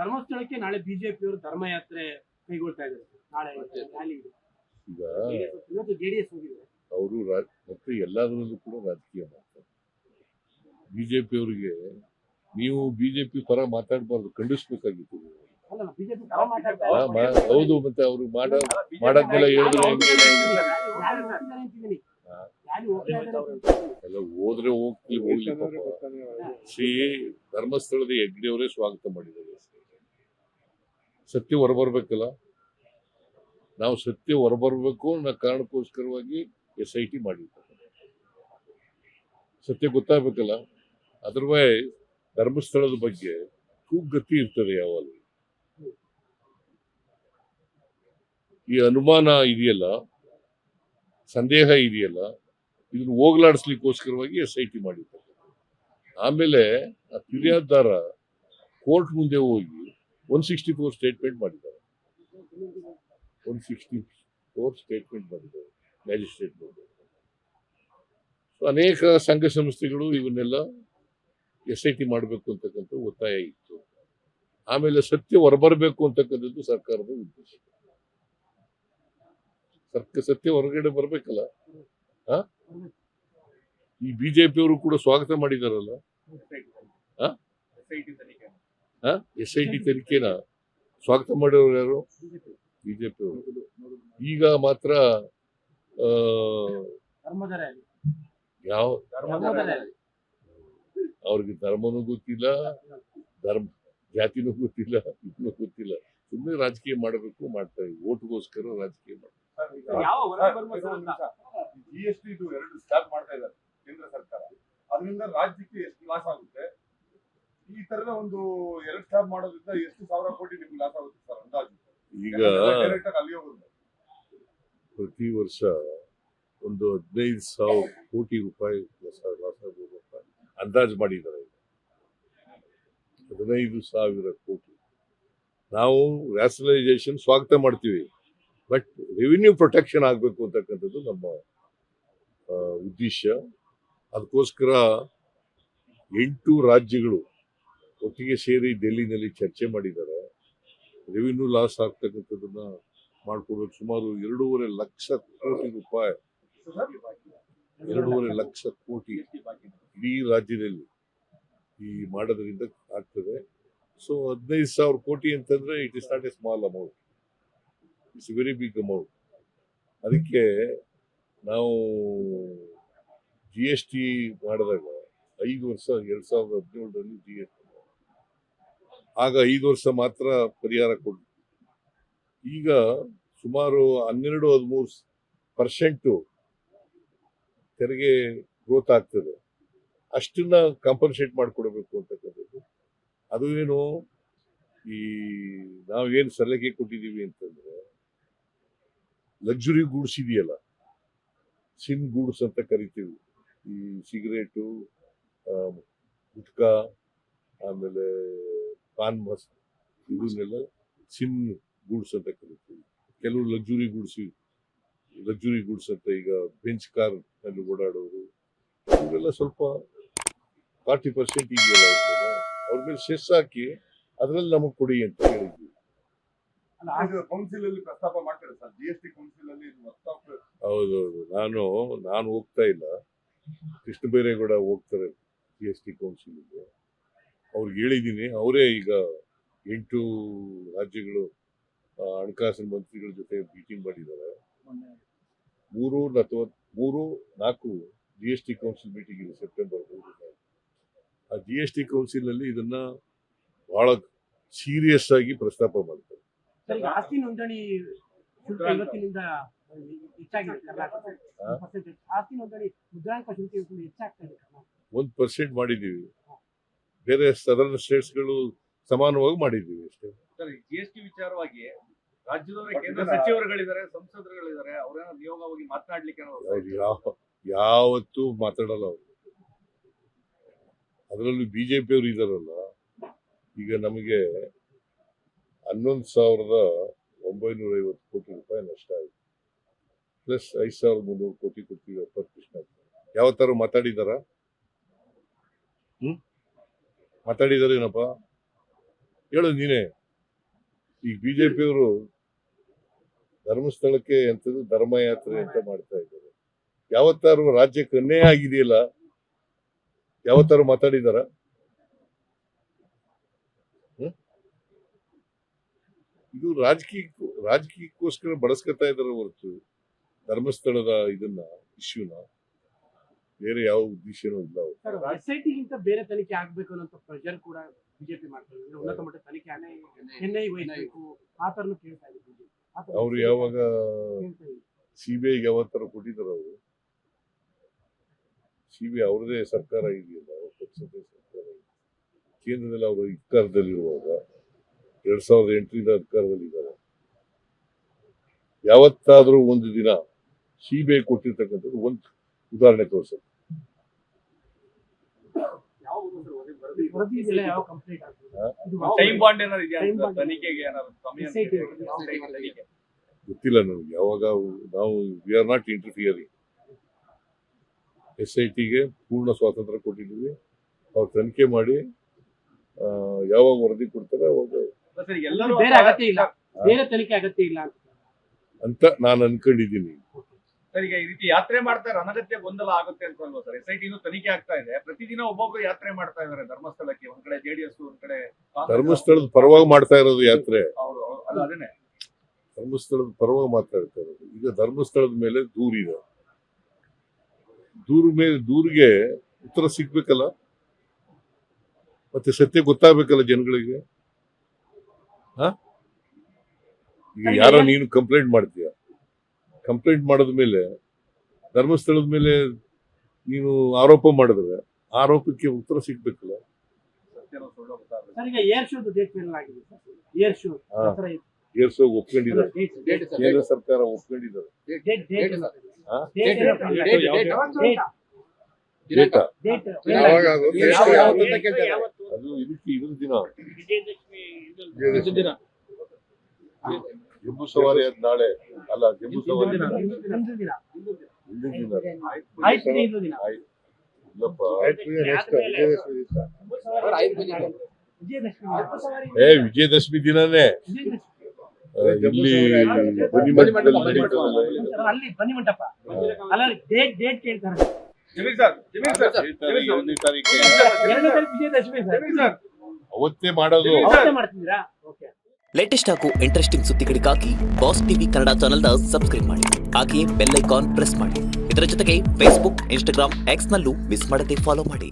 ಧರ್ಮಸ್ಥಳಕ್ಕೆ ನಾಳೆ ಬಿಜೆಪಿಯವರು ಧರ್ಮಯಾತ್ರೆ ಕೈಗೊಳ್ತಾ ಇದ್ದಾರೆ. ನಾಳೆ ರ್ಯಾಲಿ ಇದೆ. ಈಗ ಇವತ್ತು ಜೆಡಿಎಸ್ ಹೋಗಿದೆ. ಅವರು ಮತ್ತೆ ಎಲ್ಲದರಲ್ಲೂ ಕೂಡ ರಾಜಕೀಯ ಮಾಡ್ತಾರೆ. ಬಿಜೆಪಿಯವರಿಗೆ ನೀವು ಬಿಜೆಪಿ ಪರ ಮಾತಾಡಬಾರ್ದು, ಖಂಡಿಸ್ಬೇಕಾಗಿತ್ತು. ಹೌದು, ಮತ್ತೆ ಅವರು ಮಾಡಾದ್ಮೇಲೆ ಹೇಳಿದ್ರೆ ಎಲ್ಲ ಹೋದ್ರೆ ಹೋಗ್ಲಿ ಶ್ರೀ ಧರ್ಮಸ್ಥಳದ ಹೆಗ್ಡೆಯವರೇ ಸ್ವಾಗತ ಮಾಡಿದ್ದಾರೆ. ಸತ್ಯ ಹೊರಬರ್ಬೇಕಲ್ಲ, ನಾವು ಸತ್ಯ ಹೊರಬರ್ಬೇಕು ಅನ್ನೋ ಕಾರಣಕ್ಕೋಸ್ಕರವಾಗಿ SIT ಮಾಡಿದ್ದಾರೆ. ಸತ್ಯ ಗೊತ್ತಾಗಬೇಕಲ್ಲ. ಅದರ್ವೈಸ್ ಧರ್ಮಸ್ಥಳದ ಬಗ್ಗೆ ಕೂಗತಿ ಇರ್ತದೆ. ಯಾವಾಗ ಈ ಅನುಮಾನ ಇದೆಯಲ್ಲ, ಸಂದೇಹ ಇದೆಯಲ್ಲ, ಇದನ್ನು ಹೋಗ್ಲಾಡಿಸ್ಲಿಕ್ಕೋಸ್ಕರವಾಗಿ SIT ಮಾಡಿದ್ದಾರೆ. ಆಮೇಲೆ ಆ ಫಿರ್ಯಾದಾರ ಕೋರ್ಟ್ ಮುಂದೆ ಹೋಗಿ 164 ಸ್ಟೇಟ್ಮೆಂಟ್ ಮಾಡಿದ್ದಾರೆ. 164 ಸ್ಟೇಟ್ಮೆಂಟ್ ಮಾಡಿದ್ದಾರೆ ಮ್ಯಾಜಿಸ್ಟ್ರೇಟ್ ಮುಂದೆ. ಅನೇಕ ಸಂಘ ಸಂಸ್ಥೆಗಳು ಇವನ್ನೆಲ್ಲ SIT ಮಾಡಬೇಕು ಅಂತಕ್ಕಂಥ ಒತ್ತಾಯ ಇತ್ತು. ಆಮೇಲೆ ಸತ್ಯ ಹೊರಬರಬೇಕು ಅಂತಕ್ಕಂಥದ್ದು ಸರ್ಕಾರದ ಉದ್ದೇಶ. ಸತ್ಯ ಹೊರಗಡೆ ಬರ್ಬೇಕಲ್ಲ. ಈ ಬಿಜೆಪಿಯವರು ಕೂಡ ಸ್ವಾಗತ ಮಾಡಿದಾರಲ್ಲ. SIT ತನಿಖೆನ ಸ್ವಾಗತ ಮಾಡೋರು ಯಾರು? ಬಿಜೆಪಿಯವರು. ಈಗ ಮಾತ್ರ ಯಾವ ಅವ್ರಿಗೆ ಧರ್ಮನೂ ಗೊತ್ತಿಲ್ಲ, ಜಾತಿನೂ ಗೊತ್ತಿಲ್ಲ, ಇದನ್ನೂ ಗೊತ್ತಿಲ್ಲ. ಸುಮ್ಮನೆ ರಾಜಕೀಯ ಮಾಡಬೇಕು, ಮಾಡ್ತಾರೆ. ಓಟ್ಗೋಸ್ಕರ ರಾಜಕೀಯ ಮಾಡ್ತಾರೆ. GST 2 ಸ್ಟಾಪ್ ಮಾಡ್ತಾ ಇದ್ದಾರೆ ಕೇಂದ್ರ ಸರ್ಕಾರ. ಅದರಿಂದ ರಾಜ್ಯಕ್ಕೆ ಎಷ್ಟು ಲಾಸ್ ಆಗುತ್ತೆ? ಈ ತರದ ಒಂದು 2 ಸ್ಟಾಪ್ ಮಾಡೋದ್ರಿಂದ ಎಷ್ಟು ಸಾವಿರ ಕೋಟಿ ನಿಮ್ಗೆ ಲಾಸ್ ಆಗುತ್ತೆ ಸರ್ ಅಂದಾಜು? ಈಗ ಪ್ರತಿ ವರ್ಷ ಒಂದು 15,000 ಕೋಟಿ ರೂಪಾಯಿ ಲಾಸ್ ಆಗ್ಬೋದು ಅಂತ ಅಂದಾಜು ಮಾಡಿದ್ದಾರೆ. 15,000 ಕೋಟಿ. ನಾವು ರ್ಯಾಷನಲೈಸೇಷನ್ ಸ್ವಾಗತ ಮಾಡ್ತೀವಿ, ಬಟ್ ರೆವಿನ್ಯೂ ಪ್ರೊಟೆಕ್ಷನ್ ಆಗಬೇಕು ಅಂತಕ್ಕಂಥದ್ದು ನಮ್ಮ ಉದ್ದೇಶ. ಅದಕ್ಕೋಸ್ಕರ 8 ರಾಜ್ಯಗಳು ಒಟ್ಟಿಗೆ ಸೇರಿ ಡೆಲ್ಲಿನಲ್ಲಿ ಚರ್ಚೆ ಮಾಡಿದ್ದಾರೆ. ರೆವಿನ್ಯೂ ಲಾಸ್ ಆಗ್ತಕ್ಕಂಥದ್ದನ್ನ ಮಾಡ್ಕೊಡ್ಬೇಕು. ಸುಮಾರು 2.5 ಲಕ್ಷ ಕೋಟಿ ರೂಪಾಯಿ, 2.5 ಲಕ್ಷ ಕೋಟಿ ಇಡೀ ರಾಜ್ಯದಲ್ಲಿ ಈ ಮಾಡೋದ್ರಿಂದ ಆಗ್ತದೆ. ಸೊ 15,000 ಕೋಟಿ ಅಂತಂದ್ರೆ it is not a small amount, it's a very big amount. ಅದಕ್ಕೆ ನಾವು GST ಮಾಡಿದಾಗ 5 ವರ್ಷ 2017ರಲ್ಲಿ GST, ಆಗ 5 ವರ್ಷ ಮಾತ್ರ ಪರಿಹಾರ ಕೊಡ್ತೀವಿ. ಈಗ ಸುಮಾರು 12-13% ತೆರಿಗೆ ಗ್ರೋತ್ ಆಗ್ತದೆ. ಅಷ್ಟನ್ನ ಕಾಂಪನ್ಸೇಟ್ ಮಾಡಿಕೊಡ್ಬೇಕು ಅಂತಕ್ಕಂಥದ್ದು. ಅದು ಏನು, ಈ ನಾವೇನು ಸಲಹೆ ಕೊಟ್ಟಿದ್ದೀವಿ ಅಂತಂದ್ರೆ, ಲಕ್ಸುರಿ ಗೂಡ್ಸ್ ಇದೆಯಲ್ಲ, ಸಿನ್ ಗೂಡ್ಸ್ ಅಂತ ಕರಿತೀವಿ. ಈ ಸಿಗರೇಟು, ಗುಟ್ಕಾ, ಆಮೇಲೆ ಪಾನ್ ಮಸ್, ಇದನ್ನೆಲ್ಲ ಸಿನ್ ಗೂಡ್ಸ್ ಅಂತ ಕರಿತೀವಿ. ಕೆಲವು ಲಕ್ಸುರಿ ಗೂಡ್ಸ್ ಅಂತ, ಈಗ ಬೆಂಚ್ ಕಾರ್ ನಲ್ಲಿ ಓಡಾಡೋರು, ಇವರೆಲ್ಲ ಸ್ವಲ್ಪ 40% ಇದೆಯಲ್ಲ, ಅವ್ರ ಮೇಲೆ ಸೆಸ್ ಹಾಕಿ ಅದ್ರಲ್ಲಿ ನಮಗೆ ಕೊಡಿ ಅಂತ ಹೇಳಿದ್ವಿ. ಕೌನ್ಸಿಲ್ ಅಲ್ಲಿ ಪ್ರಸ್ತಾಪ ಮಾಡ್ತಾರೆ ಸರ್, GST ಕೌನ್ಸಿಲ್ ಅಲ್ಲಿ. ಹೌದೌದು, ನಾನು ಹೋಗ್ತಾ ಇಲ್ಲ, ಕೃಷ್ಣ ಬೈರೇಗೌಡ ಹೋಗ್ತಾರೆ GST ಕೌನ್ಸಿಲ್ಗೆ. ಅವ್ರಿಗೆ ಹೇಳಿದ್ದೀನಿ. ಅವರೇ ಈಗ 8 ರಾಜ್ಯಗಳು ಹಣಕಾಸಿನ ಮಂತ್ರಿಗಳ ಜೊತೆ ಮೀಟಿಂಗ್ ಮಾಡಿದ್ದಾರೆ. 3-4 GST ಕೌನ್ಸಿಲ್ ಮೀಟಿಂಗ್ ಇದೆ ಸೆಪ್ಟೆಂಬರ್ 3. ಆ GST ಕೌನ್ಸಿಲ್ ನಲ್ಲಿ ಇದನ್ನ ಬಹಳ ಸೀರಿಯಸ್ ಆಗಿ ಪ್ರಸ್ತಾಪ ಮಾಡ್ತಾರೆ. ಆಸ್ತಿ ನೋಂದಣಿ ಶುಲ್ಕ ಇವತ್ತಿನಿಂದ ಹೆಚ್ಚಾಗಿದೆ. ಆಸ್ತಿ ನೋಂದಣಿ ಮುದ್ರಾಂಕ ಶುಲ್ಕ ಹೆಚ್ಚಾಗ್ತಾ ಇದೆ. 1% ಮಾಡಿದ್ದೀವಿ. ಬೇರೆ ಸದರ್ನ್ ಸ್ಟೇಟ್ಸ್ಗಳು ಸಮಾನವಾಗಿ ಮಾಡಿದ್ದೀವಿ ಅಷ್ಟೇ. GST ವಿಚಾರವಾಗಿ ರಾಜ್ಯದವರೇ ಕೇಂದ್ರ ಸಚಿವರುಗಳಿದ್ದಾರೆ, ಸಂಸದರುಗಳಿದ್ದಾರೆ, ಅವರೇನೋ ನಿಯೋಗವಾಗಿ ಮಾತನಾಡ್ಲಿಕ್ಕೆ ಯಾವತ್ತೂ ಮಾತಾಡಲ್ಲ ಅವರು. ಅದರಲ್ಲೂ ಬಿಜೆಪಿಯವರು ಇದಾರಲ್ಲ, ಈಗ ನಮಗೆ 11,950 ಕೋಟಿ ರೂಪಾಯಿ ನಷ್ಟ ಆಯಿತು. ಪ್ಲಸ್ 5,300 ಕೋಟಿ ಕೊಡ್ತೀವಿ ಅಪ್ಪರ್ ಕೃಷ್ಣ. ಯಾವತ್ತಾರು ಮಾತಾಡಿದಾರ? ಮಾತಾಡಿದಾರೇನಪ್ಪ? ಹೇಳೋದು ನೀನೇ. ಈಗ ಬಿಜೆಪಿಯವರು ಧರ್ಮಸ್ಥಳಕ್ಕೆ ಎಂಥದ್ದು ಧರ್ಮಯಾತ್ರೆ ಅಂತ ಮಾಡ್ತಾ ಇದ್ದಾರೆ. ಯಾವತ್ತಾರು ರಾಜ್ಯಕ್ಕೆ ಅನ್ಯಾಯ ಆಗಿದೆಯಲ್ಲ, ಯಾವತ್ತಾರು ಮಾತಾಡಿದಾರ? ಇದು ರಾಜಕೀಯಕ್ಕೋಸ್ಕರ ಬಳಸ್ಕೊತಾ ಇದಾರೆ ಹೊರತು ಧರ್ಮಸ್ಥಳದ ಇದನ್ನ ಇಶ್ಯೂನ ಬೇರೆ ಯಾವ ಉದ್ದೇಶನೂ ಇಲ್ಲ. ಸರ್, SIT ಗಿಂತ ಬೇರೆ ತನಿಖೆ ಆಗ್ಬೇಕು ಅನ್ನೋ ಪ್ರೆಷರ್ ಕೂಡ ಬಿಜೆಪಿ ಮಾಡ್ತಾರೆ. ಅಂದ್ರೆ ಉನ್ನತ ಮಟ್ಟದ ತನಿಖೆ NIA ವಹಿಸಬೇಕು ಆ ತರನು ಕೇಳ್ತಾ ಇದೆ ಬಿಜೆಪಿ. ಅವ್ರು ಯಾವಾಗ CBI ಯಾವತ್ತರ ಕೊಟ್ಟಿದ್ದಾರೆ? ಅವರು CBI ಅವ್ರದೇ ಸರ್ಕಾರ ಇದೆಯಲ್ಲ, ಅವ್ರ ಪಕ್ಷದ ಸರ್ಕಾರ ಇದೆ. ಕೇಂದ್ರದಲ್ಲಿ ಅವರು ಅಧಿಕಾರದಲ್ಲಿರುವಾಗ 2008ರಿಂದ ಅಧಿಕಾರದಲ್ಲಿದ್ದಾರೆ. ಯಾವತ್ತಾದ್ರೂ ಒಂದು ದಿನ CBI ಕೊಟ್ಟಿರ್ತಕ್ಕಂಥದ್ದು ಒಂದು ಉದಾಹರಣೆ ತೋರಿಸ. ವರದಿ ಇದೆಲ್ಲ ಯಾವ ಕಂಪ್ಲೀಟ್ ಆಗ್ತದೆ? ಟೈಮ್ ಬಾಂಡ್ ಏನಾದ್ರು ಇದೆಯಾ ಅಂತ ತನಿಖೆಗೆ ಏನಾದ್ರು ಸಮಯ ತನಿಖೆ ಗೊತ್ತಿಲ್ಲ ನನಗೆ. ಯಾವಾಗ ನಾವು ವಿ ಆರ್ ನಾಟ್ ಇಂಟರ್ಫಿಯರಿಂಗ್. SITಗೆ ಪೂರ್ಣ ಸ್ವಾತಂತ್ರ್ಯ ಕೊಟ್ಟಿದ್ದೀವಿ. ಅವ್ರು ತನಿಖೆ ಮಾಡಿ ಯಾವಾಗ ವರದಿ ಕೊಡ್ತಾರೆ ಅವಾಗ ಸರ್ ಎಲ್ಲರೂ ಬೇರೆ ಅಗತ್ಯ ಇಲ್ಲ, ಬೇರೆ ತನಿಖೆ ಅಗತ್ಯ ಇಲ್ಲ ಅಂತ ನಾನು ಅನ್ಕೊಂಡಿದ್ದೀನಿ. ಸರ್ ಈಗ ಈ ರೀತಿ ಯಾತ್ರೆ ಮಾಡ್ತಾರೆ, ಅನಗತ್ಯ ಗೊಂದಲ ಆಗುತ್ತೆ ಅಂತ ಅಲ್ವಾ ಸರ್? SIT ತನಿಖೆ ಆಗ್ತಾ ಇದೆ, ಪ್ರತಿದಿನ ಒಬ್ಬೊಬ್ರು ಯಾತ್ರೆ ಮಾಡ್ತಾ ಇದ್ದಾರೆ ಧರ್ಮಸ್ಥಳಕ್ಕೆ. ಒಂದ್ ಕಡೆ JDS, ಒಂದ್ ಕಡೆ ಧರ್ಮಸ್ಥಳದ ಪರವಾಗಿ ಮಾಡ್ತಾ ಇರೋದು ಯಾತ್ರೆ. ಅಲ್ಲ ಅದೇನೆ ಧರ್ಮಸ್ಥಳದ ಪರವಾಗಿ ಮಾತಾಡ್ತಾ ಇರೋದು. ಈಗ ಧರ್ಮಸ್ಥಳದ ಮೇಲೆ ದೂರಿದೆ. ದೂರಿಗೆ ಉತ್ತರ ಸಿಗ್ಬೇಕಲ್ಲ, ಮತ್ತೆ ಸತ್ಯ ಗೊತ್ತಾಗ್ಬೇಕಲ್ಲ ಜನಗಳಿಗೆ. ಈಗ ಯಾರೋ ನೀನು ಕಂಪ್ಲೇಂಟ್ ಮಾಡ್ತೀಯ, ಕಂಪ್ಲೇಂಟ್ ಮಾಡಿದ್ಮೇಲೆ ಧರ್ಮಸ್ಥಳದ ಮೇಲೆ ನೀನು ಆರೋಪ ಮಾಡಿದ್ರೆ ಆರೋಪಕ್ಕೆ ಉತ್ತರ ಸಿಗ್ಬೇಕಲ್ಲ. ಸರ್, ಈಗ ಏರ್ ಶೋದು ಡೇಟ್ ಫೈನಲ್ ಆಗಿದೆ ಸರ್. ಏರ್ ಶೋ ಏರ್ಸೋ ಒಪ್ಕೊಂಡಿದ್ದಾರೆ, ಕೇಂದ್ರ ಸರ್ಕಾರ ಒಪ್ಕೊಂಡಿದ್ದಾರೆ. ಅದು ಇದಕ್ಕೆ ಇದ್ರ ದಿನ ಜಂಬೂ ಸವಾರಿ ಆದ ನಾಳೆ ಅಲ್ಲ, ಜಂಬೂ ಸವಾರಿ ಹಿಂದಿನ ದಿನ. ಇಲ್ಲಪ್ಪ, ವಿಜಯದಶಮಿ ದಿನನೇ ಇಲ್ಲಿ ಅಲ್ಲಿ ಬನ್ನಿ ಮಂಟಪ ಅಲ್ಲ, ಡೇಟ್ ಕೇಳ್ತಾರೆ. ಜಮೀರ್ ಸರ್ 2ನೇ ತಾರೀಕು ವಿಜಯದಶಮಿ ಸರ್, ಅವತ್ತೇ ಮಾಡೋದು. ಮಾಡ್ತಿದ್ದೀರಾ? ಓಕೆ. ಲೇಟೆಸ್ಟ್ ಹಾಗೂ ಇಂಟ್ರೆಸ್ಟಿಂಗ್ ಸುದ್ದಿಗಳಿಗಾಗಿ ಬಾಸ್ ಟಿವಿ ಕನ್ನಡ ಚಾನೆಲ್ನ ಸಬ್ಸ್ಕ್ರೈಬ್ ಮಾಡಿ. ಹಾಗೆಯೇ ಬೆಲ್ ಐಕಾನ್ ಪ್ರೆಸ್ ಮಾಡಿ. ಇದರ ಜೊತೆಗೆ ಫೇಸ್ಬುಕ್, ಇನ್ಸ್ಟಾಗ್ರಾಮ್, ಎಕ್ಸ್ ನಲ್ಲೂ ಮಿಸ್ ಮಾಡದೆ ಫಾಲೋ ಮಾಡಿ.